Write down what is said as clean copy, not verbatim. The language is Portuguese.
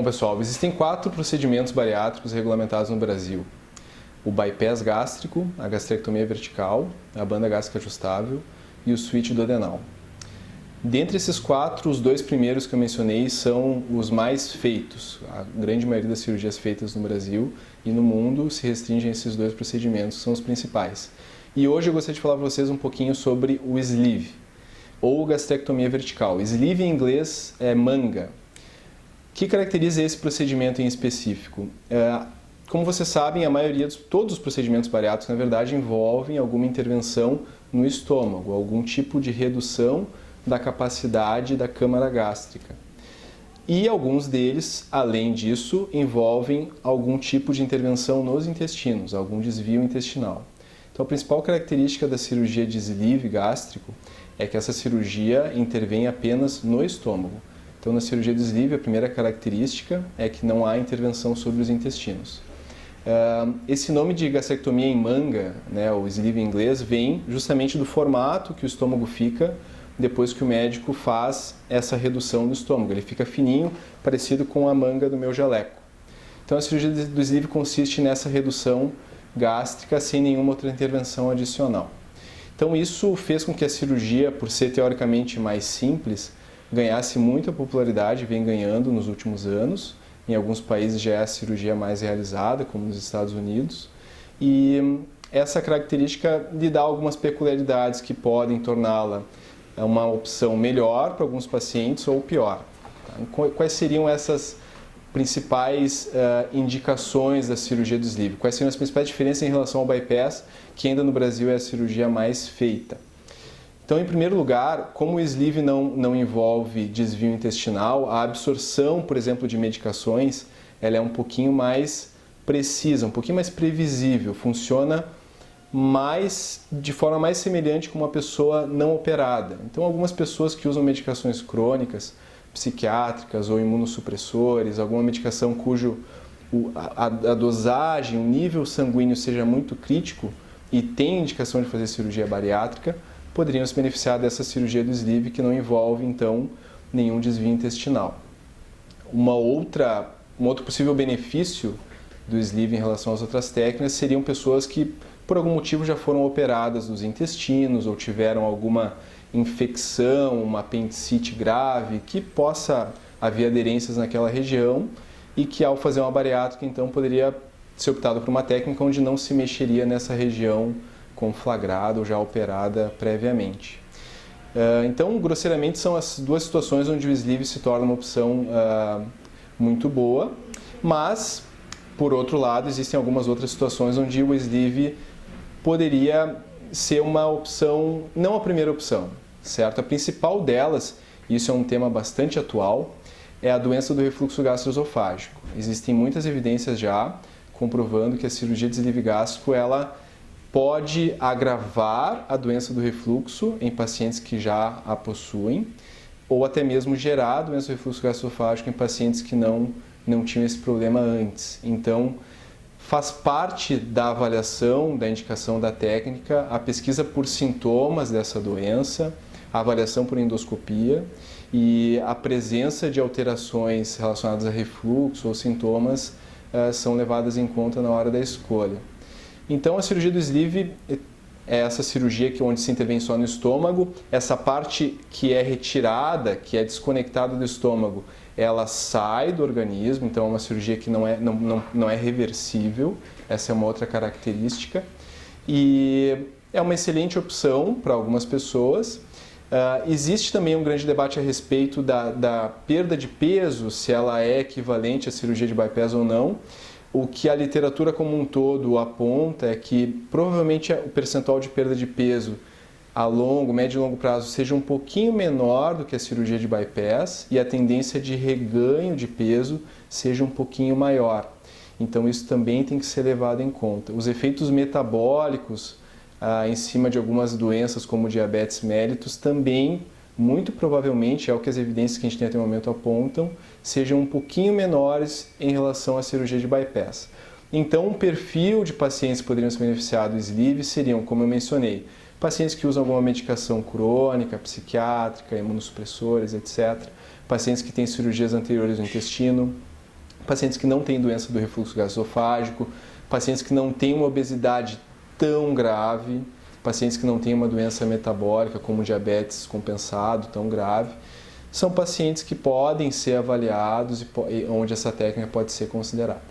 pessoal, existem 4 procedimentos bariátricos regulamentados no Brasil. O bypass gástrico, a gastrectomia vertical, a banda gástrica ajustável e o switch duodenal. Dentre esses 4, os 2 primeiros que eu mencionei são os mais feitos. A grande maioria das cirurgias feitas no Brasil e no mundo se restringem a esses 2 procedimentos, que são os principais. E hoje eu gostaria de falar para vocês um pouquinho sobre o sleeve, ou gastrectomia vertical. Sleeve em inglês é manga. O que caracteriza esse procedimento em específico? Como vocês sabem, a maioria todos os procedimentos bariátricos, na verdade, envolvem alguma intervenção no estômago, algum tipo de redução da capacidade da câmara gástrica. E alguns deles, além disso, envolvem algum tipo de intervenção nos intestinos, algum desvio intestinal. Então, a principal característica da cirurgia de sleeve gástrico é que essa cirurgia intervém apenas no estômago. Então, na cirurgia de sleeve, a primeira característica é que não há intervenção sobre os intestinos. Esse nome de gastrectomia em manga, né, o sleeve em inglês, vem justamente do formato que o estômago fica depois que o médico faz essa redução do estômago. Ele fica fininho, parecido com a manga do meu jaleco. Então, a cirurgia do sleeve consiste nessa redução gástrica sem nenhuma outra intervenção adicional. Então, isso fez com que a cirurgia, por ser teoricamente mais simples, ganhasse muita popularidade, vem ganhando nos últimos anos. Em alguns países já é a cirurgia mais realizada, como nos Estados Unidos. E essa característica lhe dá algumas peculiaridades que podem torná-la uma opção melhor para alguns pacientes ou pior. Quais seriam essas principais indicações da cirurgia do sleeve? Quais seriam as principais diferenças em relação ao bypass, que ainda no Brasil é a cirurgia mais feita? Então, em primeiro lugar, como o sleeve não envolve desvio intestinal, a absorção, por exemplo, de medicações, ela é um pouquinho mais precisa, um pouquinho mais previsível, funciona de forma mais semelhante com uma pessoa não operada. Então, algumas pessoas que usam medicações crônicas, psiquiátricas ou imunossupressores, alguma medicação cujo a dosagem, o nível sanguíneo seja muito crítico e tem indicação de fazer cirurgia bariátrica, poderiam se beneficiar dessa cirurgia do sleeve que não envolve, então, nenhum desvio intestinal. Um outro possível benefício do sleeve em relação às outras técnicas seriam pessoas que, por algum motivo, já foram operadas dos intestinos ou tiveram alguma infecção, uma apendicite grave, que possa haver aderências naquela região e que, ao fazer uma bariátrica, então, poderia ser optado por uma técnica onde não se mexeria nessa região conflagrada ou já operada previamente. Então, grosseiramente, são as 2 situações onde o sleeve se torna uma opção muito boa, mas, por outro lado, existem algumas outras situações onde o sleeve poderia ser uma opção, não a primeira opção, certo? A principal delas, e isso é um tema bastante atual, é a doença do refluxo gastroesofágico. Existem muitas evidências já comprovando que a cirurgia de sleeve gástrico, ela pode agravar a doença do refluxo em pacientes que já a possuem, ou até mesmo gerar a doença do refluxo gastroesofágico em pacientes que não tinham esse problema antes. Então, faz parte da avaliação, da indicação da técnica, a pesquisa por sintomas dessa doença, a avaliação por endoscopia e a presença de alterações relacionadas a refluxo ou sintomas são levadas em conta na hora da escolha. Então, a cirurgia do sleeve é essa cirurgia onde se intervém só no estômago. Essa parte que é retirada, que é desconectada do estômago, ela sai do organismo, então é uma cirurgia que não é reversível. Essa é uma outra característica. E é uma excelente opção para algumas pessoas. Existe também um grande debate a respeito da perda de peso, se ela é equivalente à cirurgia de bypass ou não. O que a literatura como um todo aponta é que provavelmente o percentual de perda de peso a médio e longo prazo seja um pouquinho menor do que a cirurgia de bypass e a tendência de reganho de peso seja um pouquinho maior. Então isso também tem que ser levado em conta. Os efeitos metabólicos em cima de algumas doenças como diabetes mellitus também, muito provavelmente, é o que as evidências que a gente tem até o momento apontam, sejam um pouquinho menores em relação à cirurgia de bypass. Então, um perfil de pacientes que poderiam se beneficiar do sleeve seriam, como eu mencionei, pacientes que usam alguma medicação crônica, psiquiátrica, imunossupressores, etc. Pacientes que têm cirurgias anteriores no intestino, pacientes que não têm doença do refluxo gastroesofágico, pacientes que não têm uma obesidade tão grave, pacientes que não têm uma doença metabólica como diabetes compensado tão grave, são pacientes que podem ser avaliados e onde essa técnica pode ser considerada.